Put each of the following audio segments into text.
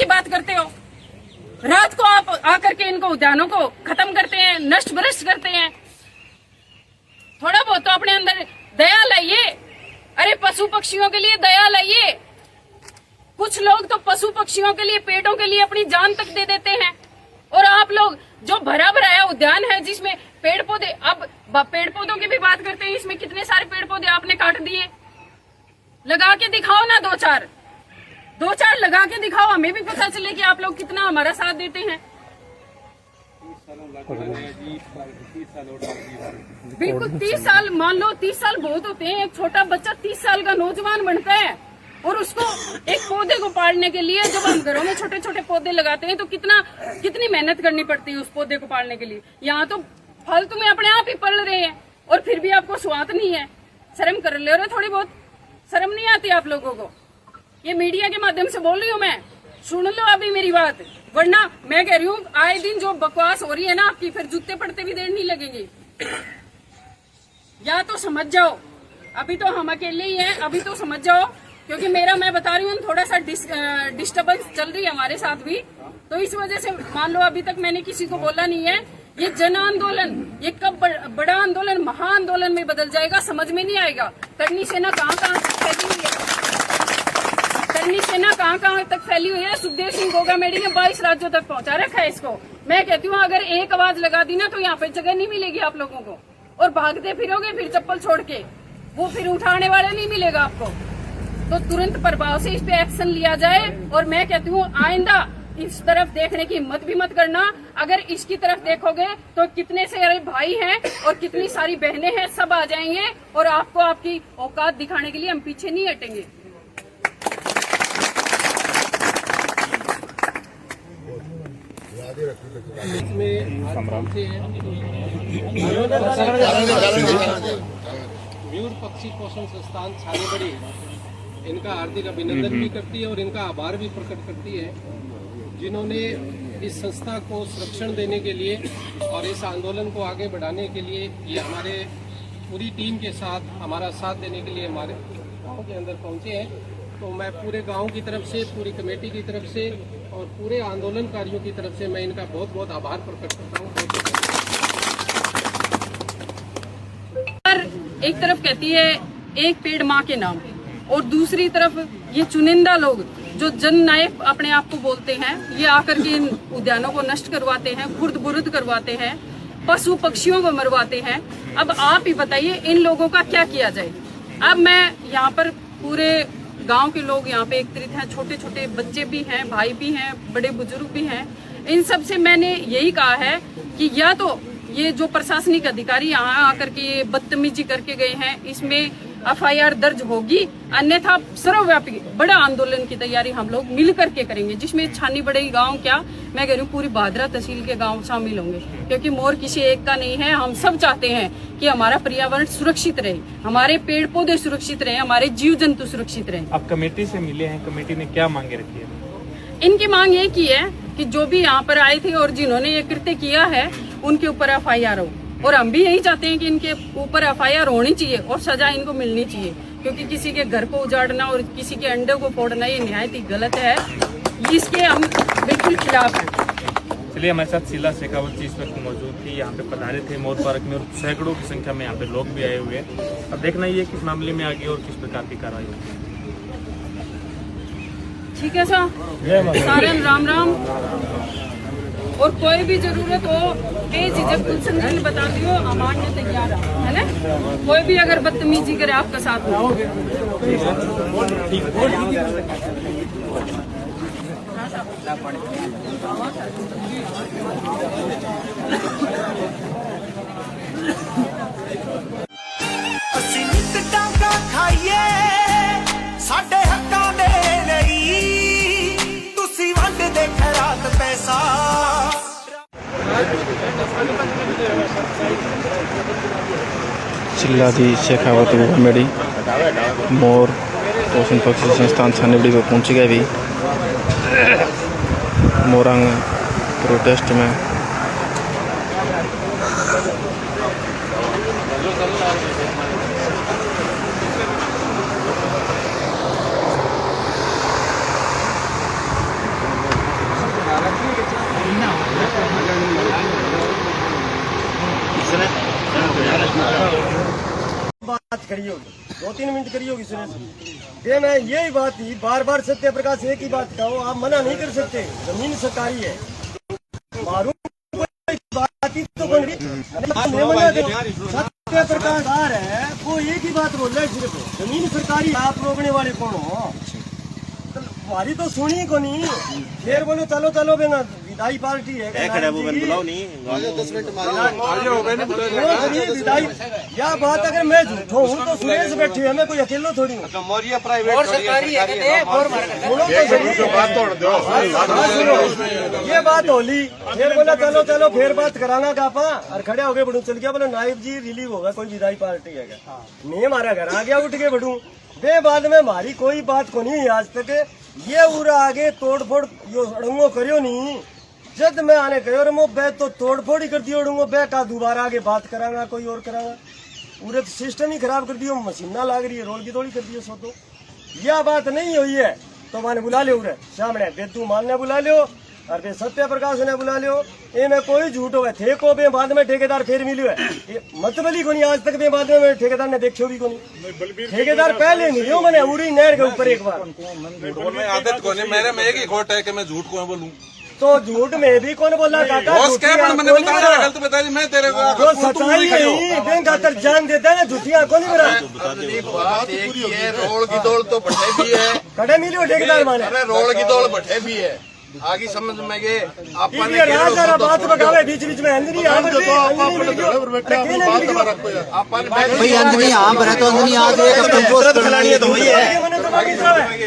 की बात करते हो। रात को आप आकर के इनको उद्यानों को खत्म करते हैं, नष्ट भ्रष्ट करते हैं। थोड़ा बहुत तो अपने अंदर दया लाइए। अरे पशु पक्षियों के लिए दया लाइए। कुछ लोग तो पशु पक्षियों के लिए, पेड़ों के लिए अपनी जान तक दे देते हैं, और आप लोग जो भरा भराया उद्यान है जिसमें पेड़ पौधे, अब पेड़ पौधों की भी बात करते हैं, इसमें कितने सारे पेड़ पौधे आपने काट दिए। लगा के दिखाओ ना, दो चार लगा के दिखाओ, हमें भी पता चले कि आप लोग कितना हमारा साथ देते हैं। बिल्कुल 30 साल, मान लो 30 साल बहुत होते हैं। एक छोटा बच्चा 30 साल का नौजवान बनता है, और उसको एक पौधे को पालने के लिए, जब हम घरों में छोटे छोटे पौधे लगाते हैं तो कितनी मेहनत करनी पड़ती है उस पौधे को पालने के लिए। यहाँ तो फालतू में अपने आप ही पल रहे हैं, और फिर भी आपको स्वाद नहीं है। शर्म कर ले रहे, थोड़ी बहुत शर्म नहीं आती आप लोगों को। ये मीडिया के माध्यम से बोल रही हूँ मैं, सुन लो अभी मेरी बात, वरना मैं कह रही हूँ आए दिन जो बकवास हो रही है ना आपकी, फिर जूते पड़ते भी देर नहीं लगेंगे। या तो समझ जाओ, अभी तो हम अकेले ही हैं, अभी तो समझ जाओ, क्योंकि मेरा, मैं बता रही हूँ, थोड़ा सा डिस्टर्बेंस चल रही है हमारे साथ भी, तो इस वजह से मान लो अभी तक मैंने किसी को बोला नहीं है। ये जन आंदोलन, ये कब बड़ा आंदोलन, महा आंदोलन में बदल जाएगा समझ में नहीं आएगा। करनी सेना कहाँ कहाँ फैली हुई है, करनी सेना कहाँ कहाँ तक फैली हुई है। सुखदेव सिंह गोगामेडी ने 22 राज्यों तक पहुँचा रखा है इसको। मैं कहती हूँ अगर एक आवाज लगा दी ना तो यहाँ पे जगह नहीं मिलेगी आप लोगों को, और भागते फिरोगे फिर चप्पल छोड़ के, वो फिर उठाने वाला नहीं मिलेगा आपको। तो तुरंत प्रभाव से इस पे एक्शन लिया जाए। और मैं कहती हूँ आइंदा इस तरफ देखने की हिम्मत भी मत करना। अगर इसकी तरफ देखोगे तो कितने सारे भाई हैं और कितनी सारी बहनें हैं, सब आ जाएंगे, और आपको आपकी औकात दिखाने के लिए हम पीछे नहीं हटेंगे। मयूर पक्षी पोषण संस्थान छानेबड़ी इनका हार्दिक अभिनंदन भी करती है और इनका आभार भी प्रकट करती है, जिन्होंने इस संस्था को संरक्षण देने के लिए और इस आंदोलन को आगे बढ़ाने के लिए ये हमारे पूरी टीम के साथ हमारा साथ देने के लिए हमारे गाँव के अंदर पहुँचे हैं। तो मैं पूरे गांव की तरफ से, पूरी कमेटी की तरफ से और पूरे आंदोलनकारियों की तरफ से मैं इनका बहुत बहुत आभार प्रकट करता हूँ। एक तरफ कहती है एक पेड़ माँ के नाम, और दूसरी तरफ ये चुनिंदा लोग जो जननायक अपने आप को बोलते हैं, ये आकर के इन उद्यानों को नष्ट करवाते हैं, खुर्द बुर्द करवाते हैं, पशु पक्षियों को मरवाते हैं। अब आप ही बताइए इन लोगों का क्या किया जाए। अब मैं यहाँ पर पूरे गांव के लोग यहाँ पे एकत्रित हैं, छोटे छोटे बच्चे भी हैं, भाई भी हैं, बड़े बुजुर्ग भी हैं। इन सब से मैंने यही कहा है कि या तो ये जो प्रशासनिक अधिकारी यहाँ आकर के बदतमीजी करके गए हैं, इसमें FIR दर्ज होगी, अन्यथा सर्वव्यापी बड़ा आंदोलन की तैयारी हम लोग मिल करके करेंगे, जिसमें छानी बड़े गांव क्या, मैं कह रही हूँ पूरी भादरा तहसील के गांव शामिल होंगे, क्योंकि मोर किसी एक का नहीं है। हम सब चाहते हैं कि हमारा पर्यावरण सुरक्षित रहे, हमारे पेड़ पौधे सुरक्षित रहे, हमारे जीव जंतु सुरक्षित रहे। आप कमेटी से मिले हैं, कमेटी ने क्या मांगे रखी है? इनकी मांग ये की है कि जो भी यहाँ पर आए थे और जिन्होंने ये कृत्य किया है उनके ऊपर FIR हो, और हम भी यही चाहते हैं कि इनके ऊपर FIR होनी चाहिए और सजा इनको मिलनी चाहिए, क्योंकि किसी के घर को उजाड़ना और किसी के अंडे को फोड़ना ये निहायत ही गलत है, इसके हम बिल्कुल खिलाफ हैं। चलिए, हमारे साथ शीला शेखावत जी इस वक्त मौजूद थी, यहाँ पे पधारे थे मोर पार्क में, और सैकड़ों की संख्या में यहाँ पे लोग भी आए हुए हैं। अब देखना ये किस मामले में आगे और किस प्रकार की कार्रवाई होगी। ठीक है सर, सारन राम राम। और कोई भी जरूरत हो बेझिझक गुलशन बता दियो, हम आने तैयार है ना। कोई भी अगर बदतमीजी करे आपका साथ हो। ਅਸੀਂ ਨਿੱਤ ਡਾਂਗਾ ਖਾਈਏ ਸਾਡੇ ਹੱਕਾਂ ਦੇ ਲਈ, ਤੁਸੀਂ ਵੰਡਦੇ ਖੈਰਾਤ ਪੈਸਾ। शीला जी शेखावत गोगामेडी मोर पोषण पक्षी संस्थान छानेबड़ी को पहुंच गए भी मोरंग प्रोटेस्ट में। करी होगी, 2-3 मिनट करी होगी सुरेश। ये मैं यही बात ही बार बार सत्य प्रकाश एक ही बात कहो, आप मना नहीं कर सकते, जमीन सरकारी है, मारू बात ही तो बन रही। सत्य प्रकाश आ रहा है वो एक ही बात बोल रहा है, सिर्फ जमीन सरकारी, आप रोकने वाले कौन हो? हमारी तो सुनी को नहीं, फिर बोलो चलो चलो बेना विदाई पार्टी है, विदाई या बात अगर मैं झूठो हूँ तो सुरेश बैठे है, मैं कोई अकेलो थोड़ी हूँ। ये बात होली, फिर बोला चलो चलो फिर बात कराना का आपा, और खड़े हो गए बढ़ू, चल गया बोले नायब जी रिलीव होगा, कोई विदाई पार्टी है, मैं हमारा घर आ गया उठ के बढ़ू। बे बाद में हमारी कोई बात को नहीं आज तक, ये उरा आगे तोड़ फोड़ यो अड़ंगो करियो नहीं, जब मैं आने कहो रमो बे तो तोड़ फोड़ ही कर दियो अड़ंगो बे का, दोबारा आगे बात कराना कोई और कराना, पूरे सिस्टम ही खराब कर दियो, मशीना लाग रही है, रोल की थोड़ी कर दियो। सो तो यह बात नहीं हुई है तो मैंने बुला लियो उरे सामने, बेदू मान ने बुला लियो और बे सत्य प्रकाश ने बुला लियो, ये में कोई झूठ हो थे को बे बाद में ठेकेदार फिर मिलियो है, ये मतबली को नहीं आज तक बे बाद में ठेकेदार ने देखो भी को नहीं, ठेकेदार पहले मिलियो मैंने उड़ी नहर के ऊपर एक बार। आदत को नहीं, मेरे में एक ही खोट है कि मैं झूठ को बोलूं, तो झूठ में भी कौन बोला काका, मैंने बताया गलत बताया मैं तेरे को जो सच्चाई है बैंक खातर जान देता है ना, झूठिया कौन बना। बात एक ही है, रोल की दौड़ तो बढ़े भी है, कड़े मिलियो ठेकेदार माने, अरे रोल की दौड़ बढ़े भी है, आगे समझ में गए आप बात बगावे बीच बीच में अंदर अंदनी हाँ भरे तो अंदनी आज तो वही है,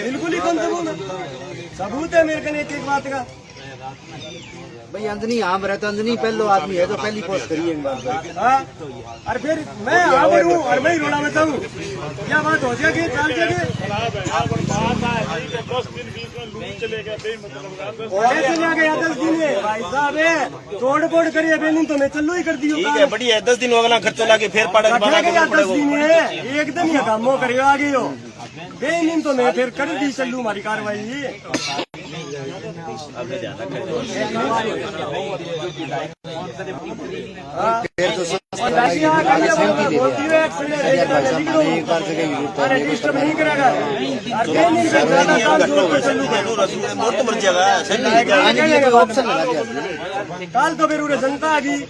बिल्कुल ही कौन सबूत है मेरे को एक एक बात का। भाई अंदनी हाँ भरे तो अंदनी पहलो आदमी है तो पहली पोस्ट करिए और फिर मैं आगे हूँ और मैं ही रोड़ा बताऊँ, क्या बात हो जाएगी चाल जाएगी चले गए 10 दिन में भाई साहब तोड़ फोड़ करिए बेनी तो मैं चलो ही कर दियो, ठीक है बढ़िया 10 दिन होगा खर्चा लाके फिर पड़ा 10 दिन है एकदम ही कामों करियो आगे हो बेनी तो मैं फिर कर दी चलू हमारी कार्रवाई। डिस्टर्ब नहीं करेगा काल तो फिर उन्हें जनता आ गई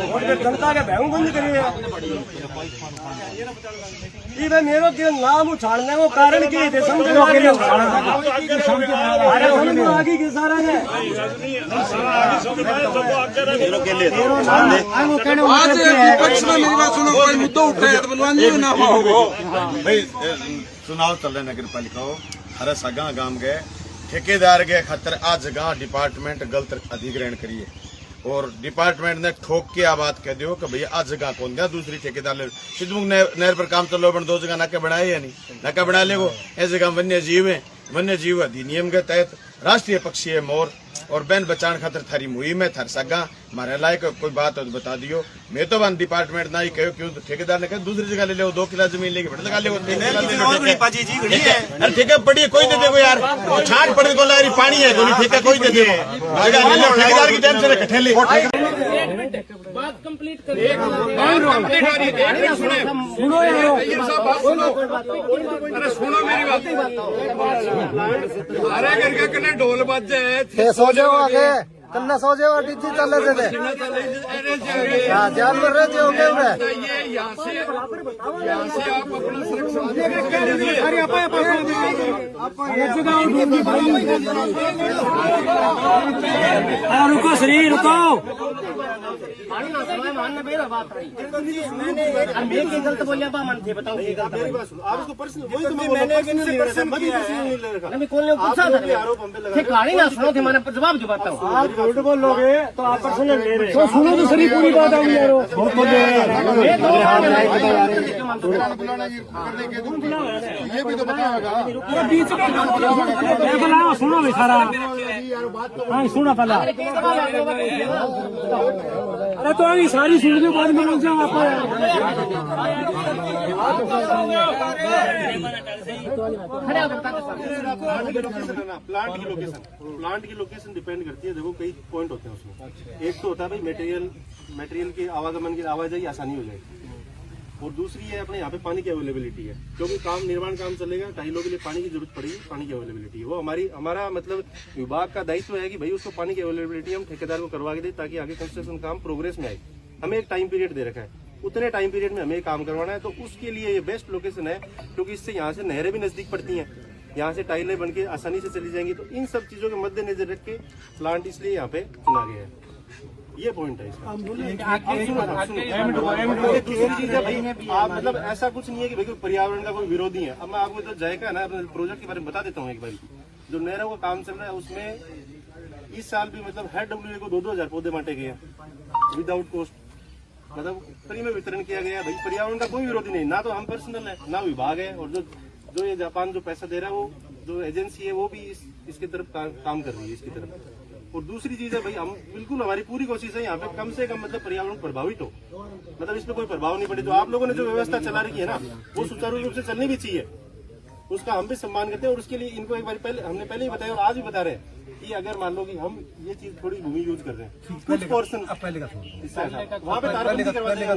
और फिर जनता के भैंग बंद करिए। भाई मेरे के नाम उछाड़ने वो कारण की थे समझ आगे के सारा ने भाई चुनाव चल रहे नगर पालिका हर सगा गांव गए ठेकेदार के खातर आज जगह डिपार्टमेंट गलत अधिग्रहण करिए और डिपार्टमेंट ने ठोक के बात कह दियो कि भैया आज जगह कौन दिया दूसरी ठेकेदार ले सिद्धमुख नहर पर काम चलो बन 2 जगह नाके बनाए या नहीं नाका बना लेगो। ऐसे जगह वन्य जीव है, वन्य जीव अधिनियम के तहत राष्ट्रीय पक्षी है मोर और बैन बचान खातर थारी मुहिम है थार सगा मारे लायक कोई बात हो तो बता दियो। मैं तो वन डिपार्टमेंट ना ही कहो क्यों तो ठेकेदार ने कहा दूसरी जगह ले लो 2 किला जमीन लेके बट लगा ले ठेका पड़ी कोई दे देखो यार छाट पड़े को ला पानी है कोई ठेका कोई दे देखो ठेकेदार की टेंशन है कठेले बात कंप्लीट सुनो मेरी बात अरे करके कने ढोल बज जाए सो जाओ आगे कन्ना सो जाओ डीजी चले थे जानवर रहे थे होंगे उन्हें यहाँ से आप अपना रुको श्री रुको गलत बोलिया मन थे बताओ कहानी ना सुनो थे मैंने जवाब जो बताऊँ आप झूठ बोलोगे तो आप पर्सनल ले रहे तो सुनो तो सही पूरी बात आऊंगी ये भी तो बताएगा सुनो भी सारा हाँ सुनो पहला अरे तो अभी सारी सुन के बाद में जाओ आप प्लांट की लोकेशन डिपेंड करती है। देखो कई पॉइंट होते हैं उसमें, एक तो होता है भाई मटेरियल की आवागमन की आवाजाही आसानी हो जाएगी, और दूसरी है अपने यहाँ पे पानी की अवेलेबिलिटी है, क्योंकि काम निर्माण काम चलेगा, टाइलों के लिए पानी की जरूरत पड़ेगी, पानी की अवेलेबिलिटी है वो हमारा मतलब विभाग का दायित्व है कि भाई उसको पानी की अवेलेबिलिटी हम ठेकेदार को करवा के दे, ताकि आगे कंस्ट्रक्शन काम प्रोग्रेस में आए। हमें एक टाइम पीरियड दे रखा है, उतने टाइम पीरियड में हमें काम करवाना है, तो उसके लिए ये बेस्ट लोकेशन है, क्योंकि इससे यहाँ से नहरें भी नजदीक पड़ती हैं, यहाँ से टाइलें बन के आसानी से चली जाएंगी। तो इन सब चीजों के मद्देनजर रख के प्लांट इसलिए यहाँ पे चुना गया है, ये पॉइंट है इसका। दूसरी चीज है भाई, आप मतलब ऐसा कुछ नहीं है कि भाई पर्यावरण का कोई विरोधी है। अब मैं आपको जो जायका है ना अपने प्रोजेक्ट के बारे में बता देता हूँ एक बार। जो नहरों का काम चल रहा है उसमें इस साल भी मतलब हर डब्ल्यू को 2-2 हजार पौधे बांटे गए हैं विदाउट कॉस्ट, मतलब फ्री में वितरण किया गया है। भाई पर्यावरण का कोई विरोधी नहीं, ना तो हम पर्सनल है ना विभाग है, और जो ये जापान जो पैसा दे रहा है वो जो एजेंसी है वो भी इसकी तरफ काम कर रही है इसकी तरफ। और दूसरी चीज है भाई, हम बिल्कुल हमारी पूरी कोशिश है यहाँ पे कम से कम मतलब पर्यावरण प्रभावित हो, मतलब इस पे कोई प्रभाव नहीं पड़े। जो आप लोगों ने जो व्यवस्था चला रखी है ना वो सुचारू रूप से चलनी भी चाहिए, उसका हम भी सम्मान करते हैं। और उसके लिए इनको एक बार हमने पहले ही बताया और आज भी बता रहे हैं कि अगर मान लो कि हम ये चीज थोड़ी भूमि यूज कर रहे हैं कुछ पोर्शन पहले का वहाँ पे तारबंदी करवाते हैं,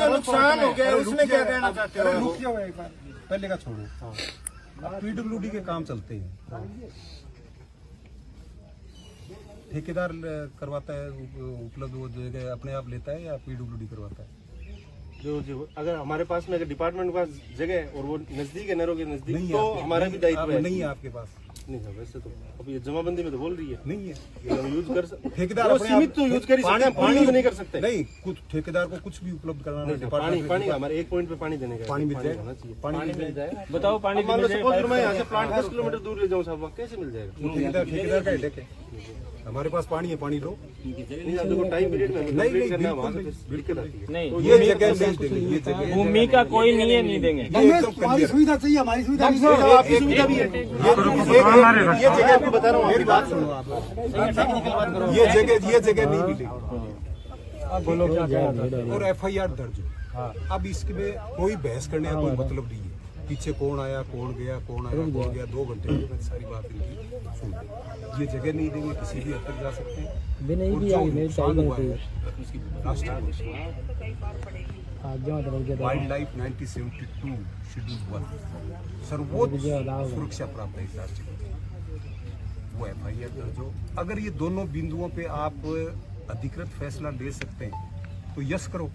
नुकसान हो गया उसमें क्या कहना चाहते हो? पहले का छोड़ो, पीडब्ल्यूडी के काम चलते हैं, ठेकेदार करवाता है उपलब्ध, वो जगह अपने आप लेता है या पीडब्ल्यूडी करवाता है? जो अगर हमारे पास में अगर डिपार्टमेंट का जगह है और वो नजदीक है नहरों के नजदीक, तो हमारा भी दायित्व है। नहीं है आपके पास? नहीं है वैसे तो, अब ये जमाबंदी में तो बोल रही है नहीं है, हम यूज कर सकते, ठेकेदार सीमित तो यूज कर ही सकते हैं, पानी तो नहीं कर सकते। नहीं, कुछ ठेकेदार को कुछ भी उपलब्ध कराना, पानी हमारे एक पॉइंट पे पानी देने का, पानी मिल जाएगा, पानी मिल जाएगा। बताओ पानी मान लो सपोज मैं यहाँ से प्लांट 10 किलोमीटर दूर ले जाऊँ साहब, कैसे मिल जाएगा? ठेकेदार का हेडेक है, हमारे पास पानी है, पानी लो। टाइम पीरियड में नहीं, करना वहाँ से दिक्कत आती है। नहीं, ये जगह नहीं देंगे, ये जगह भूमि का कोई नहीं देंगे। हमारी सुविधा चाहिए, हमारी सुविधा आपकी सुविधा भी है, ये जगह आपको बता रहा हूँ, मेरी बात सुनो आप, ये जगह नहीं मिलेगी। अब बोलो क्या और FIR दर्ज हो। अब इसमें कोई बहस करने का कोई मतलब नहीं है, पीछे कौन आया कौन गया 2 घंटे में सारी बात इनकी सुन ली। ये जगह नहीं देंगे, किसी भी हद तक जा सकते हैं। वाइल्ड लाइफ 1972 शेड्यूल 1 सर्वोच्च सुरक्षा प्राप्त है इस राष्ट्र को, वो FIR दर्ज हो। अगर ये दोनों बिंदुओं पे आप अधिकृत फैसला ले सकते हैं तो यस करो,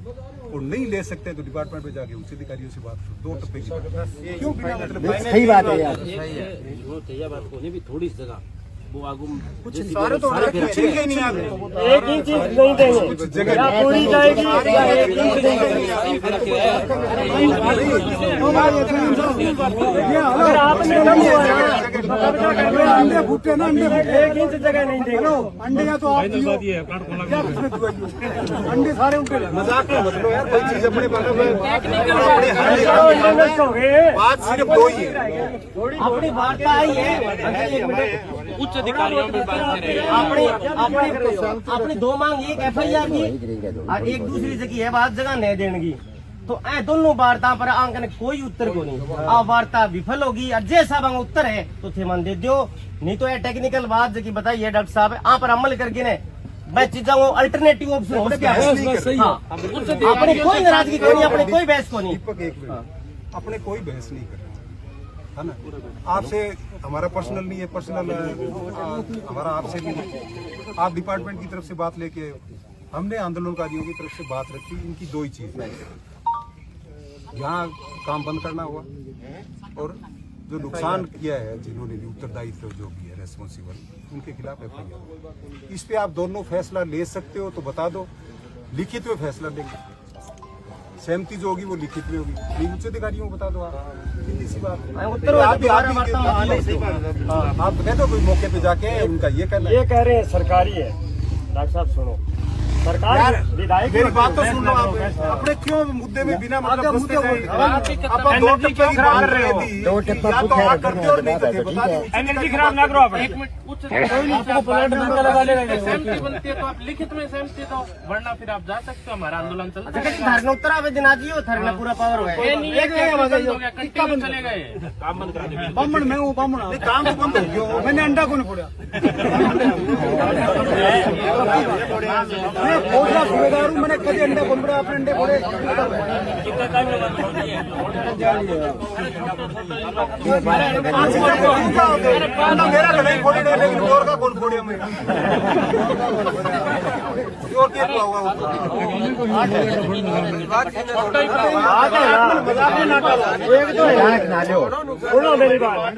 और नहीं ले सकते हैं तो डिपार्टमेंट में जाके उच्च अधिकारियों से बात करो। 2 टप्पे की क्यों बिना मतलब? सही बात है यार, बात होने भी थोड़ी जगह वो आगू कुछ सारे तो कुछ नहीं है, एक ही चीज नहीं देंगे, जगह पूरी जाएगी या एक चीज देंगे। अगर आपने अंडे फूटे ना, अंडे एक इंच जगह नहीं देंगे, अंडे या तो आप अंडे सारे उनके मजाक में मतलब यार, कोई चीज अपने बारे में बात सिर्फ 2 ही है। अपनी वार्ता आई है, उच्च अधिकारियों में बात अपनी 2 मांग, एक FIR की और एक दूसरी जगह है बात जगह नहीं देने की। तो ऐ दोनों वार्ता पर आंकन कोई उत्तर को नहीं, आ वार्ता विफल होगी और जैसा बंग उत्तर है तो थे मन दे दो, नहीं तो ये टेक्निकल बात जगह बताइए डॉक्टर साहब, आप पर अमल करके ने मैं चीजा वो अल्टरनेटिव ऑप्शन हो क्या है। अपनी कोई नाराजगी को नहीं, अपनी कोई बहस को नहीं, अपने कोई बहस नहीं कर है ना। आपसे हमारा पर्सनल नहीं है, पर्सनल हमारा आपसे भी नहीं। आप डिपार्टमेंट की तरफ से बात लेके, हमने आंदोलनकारियों की तरफ से बात रखी। इनकी 2 ही चीज है, यहाँ काम बंद करना हुआ और जो नुकसान किया है जिन्होंने भी उत्तरदायित्व जो भी है रेस्पॉन्सिबल, उनके खिलाफ FIR। इस पे आप दोनों फैसला ले सकते हो तो बता दो, लिखित में फैसला लेंगे, सहमति जो होगी वो लिखित में होगी, नहीं उच्च अधिकारियों को बता दो। आप सीधी सी बात है, आप कह दो कोई मौके पे जाके उनका ये कहना, ये कह रहे हैं सरकारी है। डॉक्टर साहब सुनो, सरकार विधायक मेरी बात तो सुन लो आप, अपने क्यों मुद्दे में बिना मतलब मुद्दे आप 2 टप्पे की बात कर रहे हो, 2 टप्पा करते और नहीं करते, बता दो। एनर्जी खराब ना करो आप। आपको प्लांट लगा लेगा, सहमति बनती है तो आप लिखित में सहमति दो, वरना फिर आप जा सकते हो, हमारा आंदोलन चलता है। धरना उत्तर आवेदन आज ही धरना पूरा पावर हो कंटिन्यू चलेगा, ये काम बंद करा देंगे। बामण मैं हूँ, बामण काम तो बंद हो गया, मैंने अंडा को नहीं फोड़ा। पहुंचना सूबेदार हूँ, मैंने कभी अंडे फोड़े अपने अंडे फोड़े मेरा लड़ाई फोड़ी नहीं, लेकिन और का कौन फोड़े मैं और क्या हुआ मेरी बात,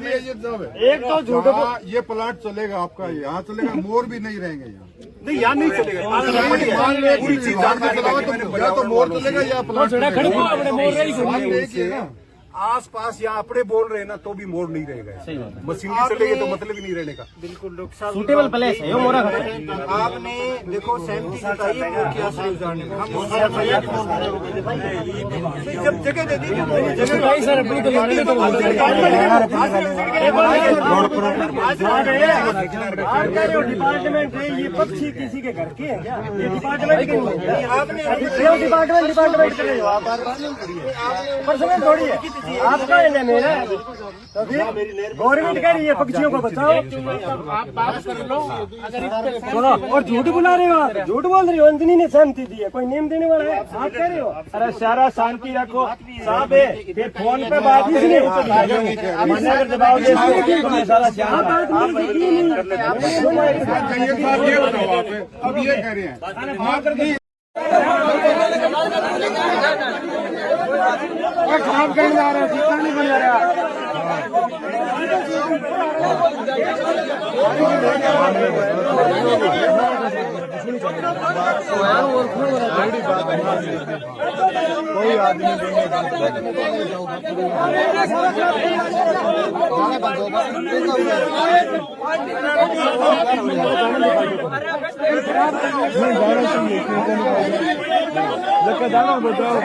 एक तो झूठ ये प्लाट चलेगा आपका, यहाँ चलेगा, मोर भी नहीं रहेंगे यहाँ। नहीं, यहाँ नहीं चलेगा, पूरी चीज या तो मोर चलेगा या प्लाट आस पास यहाँ अपने बोल रहे हैं ना, तो भी मोड़ नहीं रहेगा। मशीनरी चलेगी तो मतलब ही नहीं रहने का। बिल्कुल सूटेबल प्लेस है मोरा। आपने देखो सहमति जताई है, वो क्या सही उजाड़ने में जब जगह दे दी सर अपनी डिपार्टमेंट है, ये पक्षी किसी के घर के हैं क्या? ये डिपार्टमेंट के आपने डिपार्टमेंट करे हो आप, पर्सनल थोड़ी है आपका है ना मेरा, तो फिर गवर्नमेंट कह रही है पक्षियों को बचाओ। आप बात कर लो, अगर सुनो, और झूठ बुला रहे हो आप, झूठ बोल रहे हो। अंजनी ने सहमति दी है, कोई नियम देने वाला है? आप कह रहे हो। अरे सारा शांति रखो साहब, फिर फोन पे बात इसलिए जवाब दे अब ये कह रहे हैं काम करने जा रहे हैं, जितना नहीं बन रहा कोई आदमी जाना बताओ।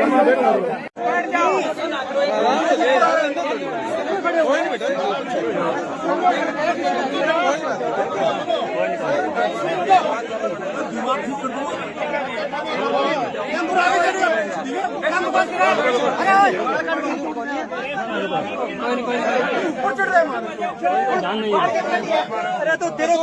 अरे तो तेरे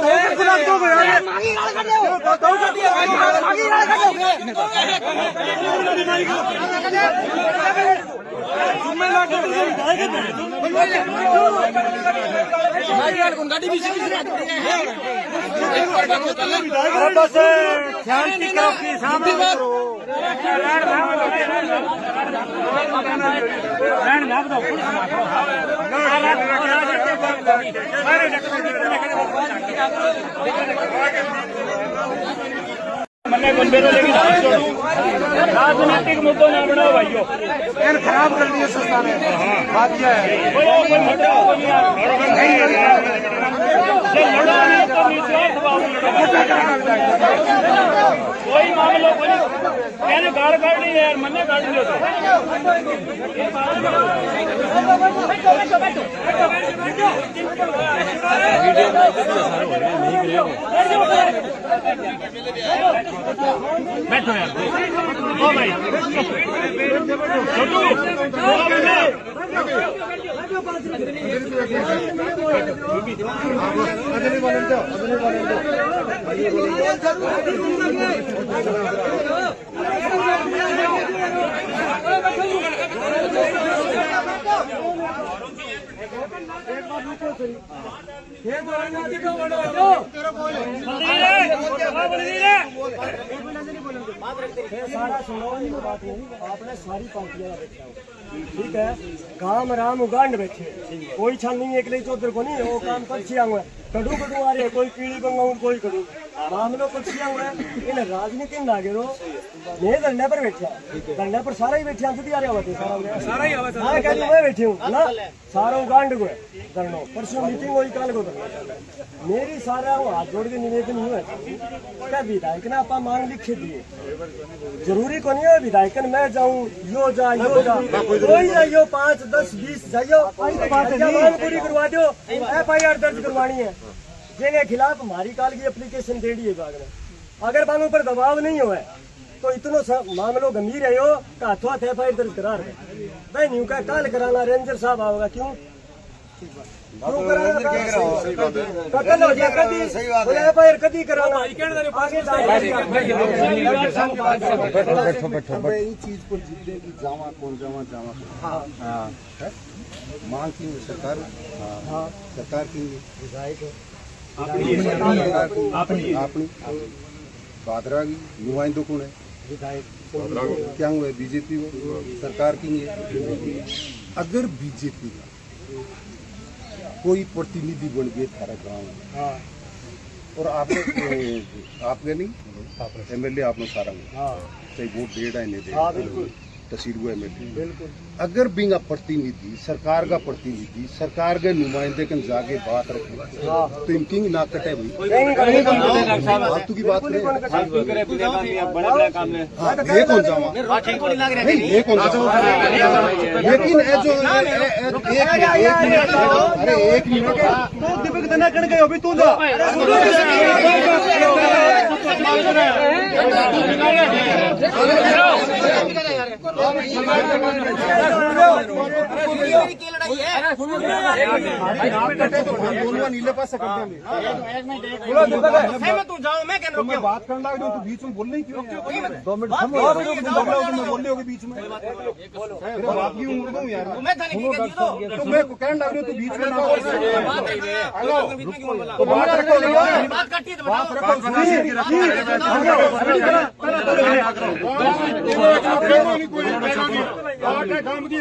राजनीतिक मुद्दों ना बनाओ भाइयों, खराब कर दिए संस्था ने। बात क्या है, कोई मामला मैंने गाड़ काट ली यार, मैंने काट लिया बैठो यार। ओ भाई सारा सुनो, बात नहीं, आपने सारी पार्टियां बैठा हो, ठीक है। काम राम उगांड बैठे, कोई छान नहीं एक ले चौधर को नहीं, वो काम पक्षी हुए कड़ू कड़ू आ रहे, कोई कीड़ी बंगाऊ कोई कड़ू मामलो पक्षी हुए इन राजनीति में लागे रो। मैं धरने पर बैठा, धरने पर सारा ही बैठे अंत आ रहे होते, सारा ही मैं बैठी हूँ ना, सारा उगांड को धरनो। परसों मीटिंग हुई कल को मेरी सारा हाथ जोड़ के निवेदन हुआ क्या विधायक ने आप मांग लिखे दिए, जरूरी को नहीं है विधायक मैं जाऊँ यो जा कोई जाइयो 5, 10, 20 जाइयो, मांग पूरी करवा दो। FIR दर्ज करवानी है, जिनके खिलाफ हमारी काल की एप्लीकेशन दे दी है बाग ने। अगर बांगों पर दबाव नहीं हुआ तो इतनो मामलो गंभीर है, यो हाथों हाथ FIR दर्ज करा रहे भाई न्यू का काल कराना रेंजर साहब आओगा क्यों। कतल हो जाए कभी एफआईआर कभी कराना चीज पर जितने की जावा कौन जावा मांग की सरकार सरकार की अपनी बादरा की नुमाइंदों कौन है क्या हुआ बीजेपी को सरकार की है। अगर बीजेपी का कोई प्रतिनिधि बन गए थारा गाँव में और आपने नहीं एमएलए आपने सारा चाहे वोट दे नहीं दे तहसील को एमएलए अगर बिंगा प्रतिनिधि सरकार का प्रतिनिधि सरकार के नुमाइंदे के जाके बात रखे तो इनकी ना कटे भाई फालतू की बात करें ये कौन जावा नहीं ये कौन जावा लेकिन जो अरे एक मिनट तो दीपक तना कण गए अभी तू जा नीले पास मैं बात करना तो बीच में बोल नहीं क्यों 2 मिनट बोल रहे हो बीच में बात की उम्र दूं यार तो मैं कहने लग रही हूँ तो बीच में ना तो बात रखो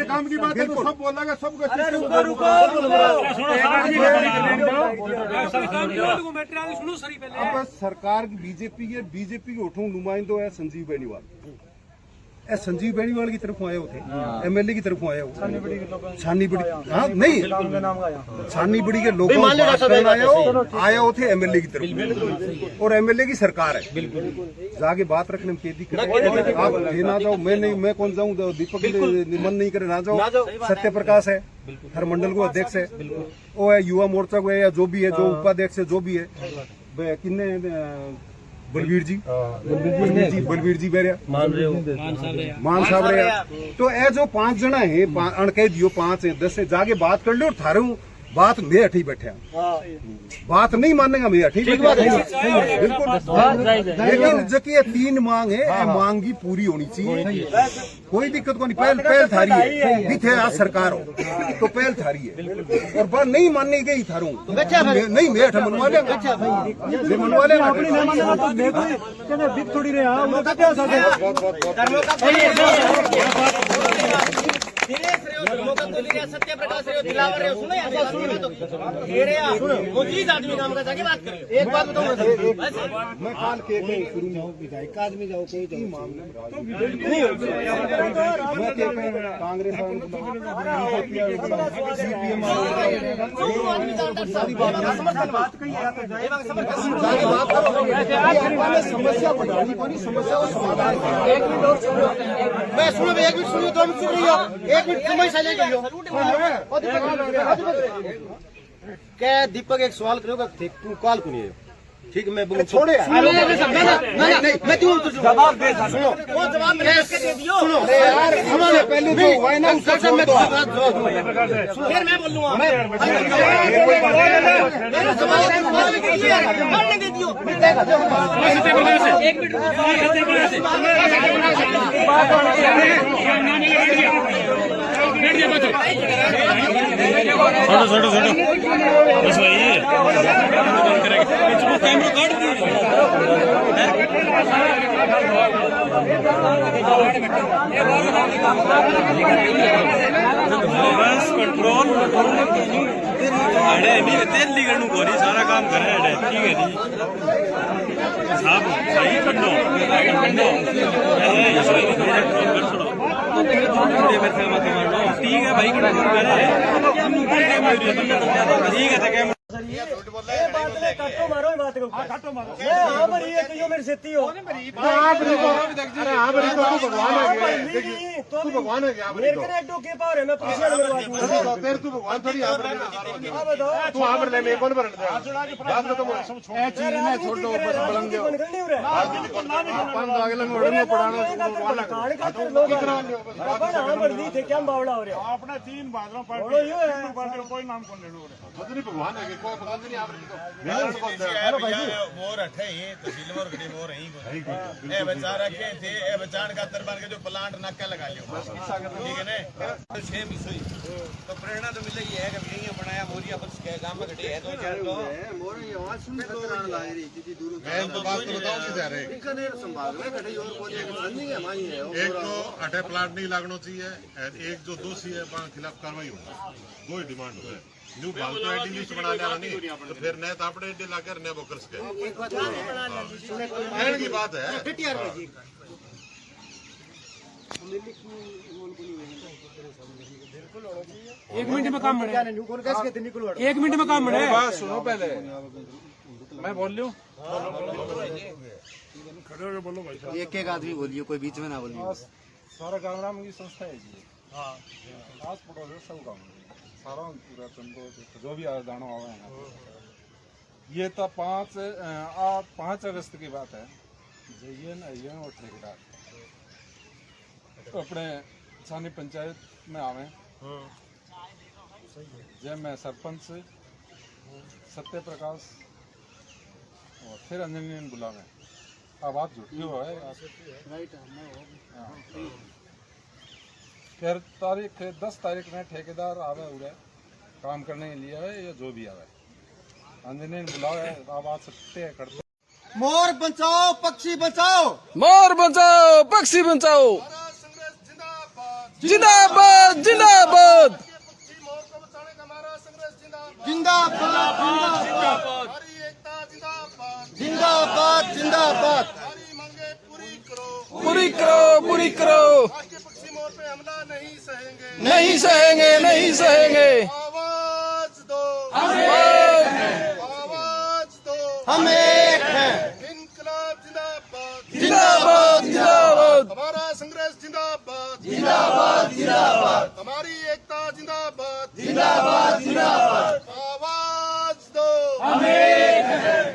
काम की बात है तो सब बोलेगा सब अब सरकार की बीजेपी के उठूं नुमाइंदो है संजीव बेनीवाल संजीव बेनीवाल की तरफ आए थे एमएलए की तरफ आए हो छानी बड़ी हाँ नहीं छानी बड़ी के लोग आए हो थे एमएलए की तरफ और एमएलए की सरकार है जाके बात रखने में क्या दिक्कत आप ना जाओ मैं कौन जाऊँ दीपक मन नहीं करे ना जाओ सत्य प्रकाश है हर मंडल को अध्यक्ष है वो है युवा मोर्चा को है या जो भी है जो उपाध्यक्ष है जो भी है किन्ने बलवीर जी बेरिया मान साहब रे तो ए जो 5 जना है अणके दियो 5 है 10 है जाके बात कर लो और थारू बात मैं अठी बैठा बात नहीं मानेगा मैं अठी बिल्कुल लेकिन जबकि ये 3 मांग है मांग की पूरी होनी चाहिए कोई दिक्कत को नहीं पहल थारी है दिखे आज सरकार हो तो पहल थारी है और बात नहीं मानने गई थारू नहीं मैं अठा मनवा ले मनवा ले अपनी थोड़ी रहे सत्य प्रकाश दिलावर सुनो वो चीज आदमी काम का जाके बात करें एक बात बताऊं मैं काल के शुरू में विधायक आदमी जाओ कोई मामले नहीं कांग्रेस समस्या बढ़ानी पड़ी समस्या मैं सुनो 1 मिनट सुनिए 2 मिनट सुन रही हो 1 मिनट समय चले गई हो क्या दीपक एक सवाल करोगा तू कॉल को नहीं ठीक है मैं छोड़े मैं क्यों जवाब दे सुनो वो जवाब मैंने इसके दे दियो सुनो यार सुनो पहले जो हुआ है ना उससे मैं फिर मैं बोल लूंगा मेरा सवाल दे दियो एक मिनट छोड़ो बस भाई कैमरा काट बस कंट्रोल अरे नहीं तेल लिगड़ गोरी सारा काम करे ठीक है जी साहब सही करनो ठीक है भाई ठीक है के ऊपर मैं हाँ भरी है तो मेरी सेती हो अरे हाँ भरी तो तू भगवान है तो तू भगवान है क्या मेरे कने एडो के पावर है मैं पुलिस वाले मेरे बात तेरे तू भगवान थोड़ी यहाँ पर बताओ तू यहाँ पर ले मेरे कौन भरने दे बात तो तुम ए चीज ने छोड़ो बस बलंग दो नहीं हो रहा अपन आगे लंग उड़ने पड़ाना कान का तो लोग अपन हां बड़ी थे क्या बावड़ा हो रहा अपना 3 बादलों पर कोई नाम कौन लेने हो नहीं भगवान है कोई भगवान नहीं आप हेलो भाई मोर हटे ही तहसील मोर गड़ी मोर ही ए बचा रखे थे ए बचान का तरबान के जो प्लांट नाका लगा लियो ठीक है ना 6 मिसोई तो प्रेरणा तो मिल रही है कि यही बनाया मोरिया बस के गांव में घटे है 2-4 को मोर ये आवाज सुन के कराने लग रही थी दूर मैं तो बात तो बताऊं किधर है इनकने संभाल में घटे और पौधे नहीं है माई है एक तो अटे प्लांट नहीं लगना चाहिए एक जो दोषी है वहां खिलाफ कार्रवाई होगी दो ही डिमांड है न्यू फालतू एडी लिस्ट बना लेना नहीं तो फिर नए तापड़े एडी लाकर नए बोकर्स के एक बात कहने की बात है एक मिनट में काम बने एक मिनट में काम बने बात सुनो पहले मैं बोल लूं बोलो भाई एक एक आदमी बोलिए कोई बीच में ना बोलिए सारा गाँव राम की संस्था है जी हाँ आस पड़ोस है सब गाँव सारा पूरा चंदो जो भी दानो आवा है ये तो 5 अगस्त की बात है जयन अयन और ठेकेदार तो अपने छानी पंचायत में आवे जब मैं सरपंच सत्य प्रकाश और फिर अंजनी बुलावे बात झूठी हुआ है फिर तारीख 10 तारीख में ठेकेदार आवे उड़े काम करने के लिए आवे या जो भी आवे अंजनी बुलावे बात सत्य करते मोर बचाओ पक्षी बचाओ मोर बचाओ पक्षी बचाओ जिंदाबाद जिंदाबाद जिंदाबाद जिंदाबाद जिंदाबाद पूरी करो नहीं सहेंगे नहीं सहेंगे आवाज दो हम एक हैं इनकलाब जिंदाबाद जिंदाबाद जिंदाबाद हमारा संघर्ष जिंदाबाद जिंदाबाद जिंदाबाद हमारी एकता जिंदाबाद जिंदाबाद जिंदाबाद आवाज दो हम एक हैं